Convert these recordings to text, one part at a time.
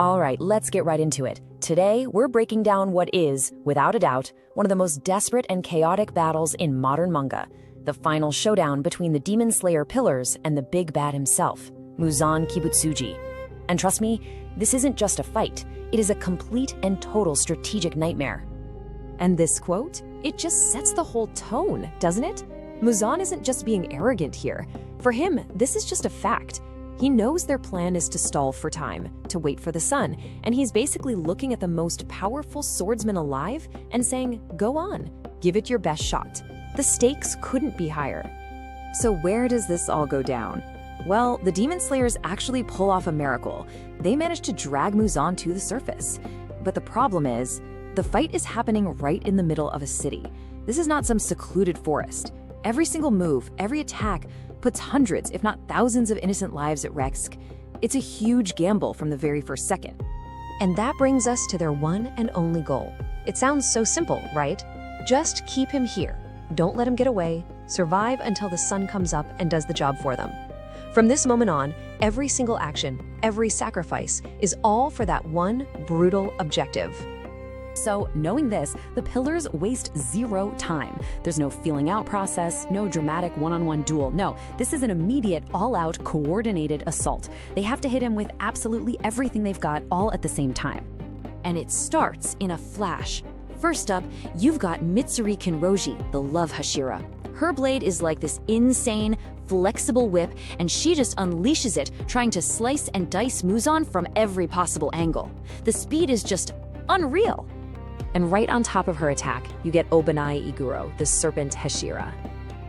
All right, let's get right into it. Today, we're breaking down what is, without a doubt, one of the most desperate and chaotic battles in modern manga, the final showdown between the Demon Slayer pillars and the big bad himself, Muzan Kibutsuji. And trust me, this isn't just a fight, it is a complete and total strategic nightmare. And this quote, it just sets the whole tone, doesn't it? Muzan isn't just being arrogant here. For him, this is just a fact. He knows their plan is to stall for time, to wait for the sun, and he's basically looking at the most powerful swordsman alive and saying, go on, give it your best shot. The stakes couldn't be higher. So where does this all go down? Well, the Demon Slayers actually pull off a miracle. They manage to drag Muzan to the surface. But the problem is, the fight is happening right in the middle of a city. This is not some secluded forest. Every single move, every attack, puts hundreds, if not thousands of innocent lives at risk. It's a huge gamble from the very first second. And that brings us to their one and only goal. It sounds so simple, right? Just keep him here. Don't let him get away. Survive until the sun comes up and does the job for them. From this moment on, every single action, every sacrifice is all for that one brutal objective. So, knowing this, the pillars waste zero time. There's no feeling out process, no dramatic one-on-one duel. No, this is an immediate, all-out, coordinated assault. They have to hit him with absolutely everything they've got all at the same time. And it starts in a flash. First up, you've got Mitsuri Kinroji, the love Hashira. Her blade is like this insane, flexible whip, and she just unleashes it, trying to slice and dice Muzan from every possible angle. The speed is just unreal. And right on top of her attack, you get Obanai Iguro, the serpent Hashira.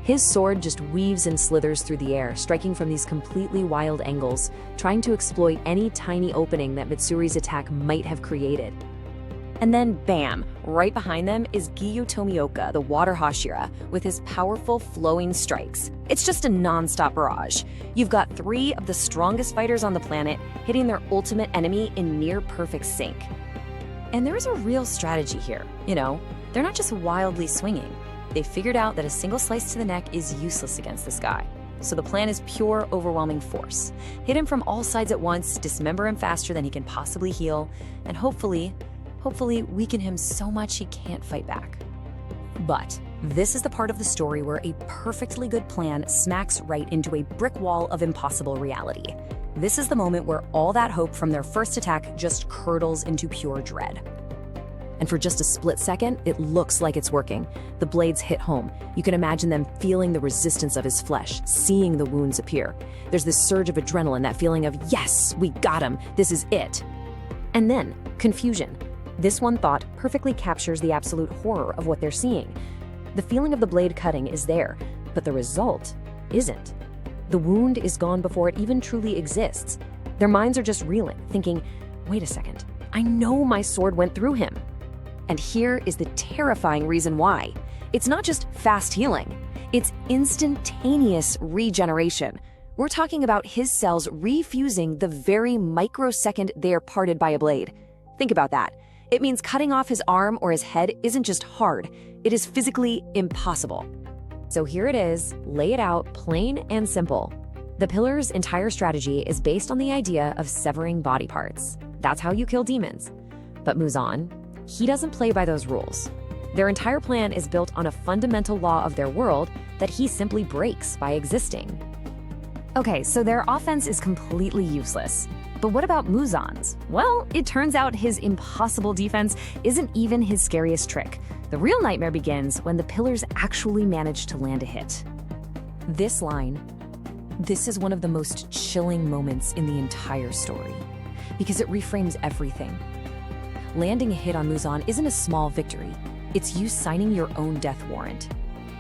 His sword just weaves and slithers through the air, striking from these completely wild angles, trying to exploit any tiny opening that Mitsuri's attack might have created. And then bam, right behind them is Giyu Tomioka, the water Hashira, with his powerful flowing strikes. It's just a non-stop barrage. You've got three of the strongest fighters on the planet hitting their ultimate enemy in near-perfect sync. And there is a real strategy here, they're not just wildly swinging. They figured out that a single slice to the neck is useless against this guy. So the plan is pure, overwhelming force. Hit him from all sides at once, dismember him faster than he can possibly heal, and hopefully weaken him so much he can't fight back. But this is the part of the story where a perfectly good plan smacks right into a brick wall of impossible reality. This is the moment where all that hope from their first attack just curdles into pure dread. And for just a split second, it looks like it's working. The blades hit home. You can imagine them feeling the resistance of his flesh, seeing the wounds appear. There's this surge of adrenaline, that feeling of, yes, we got him, this is it. And then, confusion. This one thought perfectly captures the absolute horror of what they're seeing. The feeling of the blade cutting is there, but the result isn't. The wound is gone before it even truly exists. Their minds are just reeling, thinking, wait a second, I know my sword went through him. And here is the terrifying reason why. It's not just fast healing, it's instantaneous regeneration. We're talking about his cells refusing the very microsecond they are parted by a blade. Think about that. It means cutting off his arm or his head isn't just hard, it is physically impossible. So here it is, lay it out plain and simple. The Pillar's entire strategy is based on the idea of severing body parts. That's how you kill demons. But Muzan, he doesn't play by those rules. Their entire plan is built on a fundamental law of their world that he simply breaks by existing. Okay, so their offense is completely useless. But what about Muzan's? Well, it turns out his impossible defense isn't even his scariest trick. The real nightmare begins when the pillars actually manage to land a hit. This is one of the most chilling moments in the entire story, because it reframes everything. Landing a hit on Muzan isn't a small victory. It's you signing your own death warrant.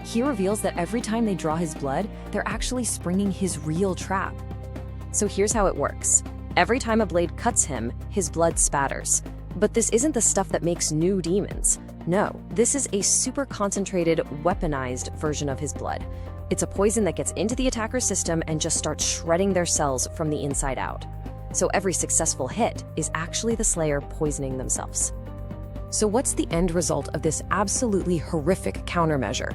He reveals that every time they draw his blood, they're actually springing his real trap. So here's how it works. Every time a blade cuts him, his blood spatters. But this isn't the stuff that makes new demons. No, this is a super concentrated, weaponized version of his blood. It's a poison that gets into the attacker's system and just starts shredding their cells from the inside out. So every successful hit is actually the Slayer poisoning themselves. So what's the end result of this absolutely horrific countermeasure?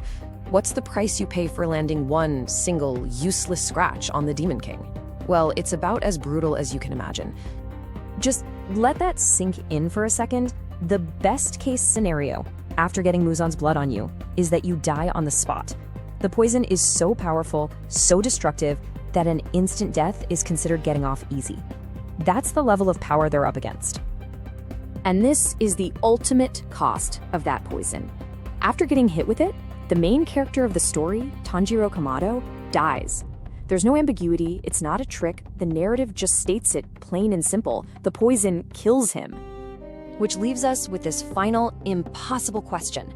What's the price you pay for landing one single, useless scratch on the Demon King? Well, it's about as brutal as you can imagine. Just Let that sink in for a second. The best case scenario, after getting Muzan's blood on you, is that you die on the spot. The poison is so powerful, so destructive, that an instant death is considered getting off easy. That's the level of power they're up against. And this is the ultimate cost of that poison. After getting hit with it, the main character of the story, Tanjiro Kamado, dies. There's no ambiguity, it's not a trick, the narrative just states it plain and simple. The poison kills him. Which leaves us with this final, impossible question.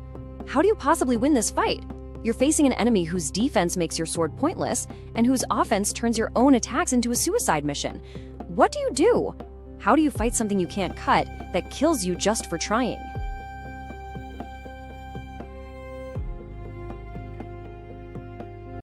How do you possibly win this fight? You're facing an enemy whose defense makes your sword pointless, and whose offense turns your own attacks into a suicide mission. What do you do? How do you fight something you can't cut that kills you just for trying?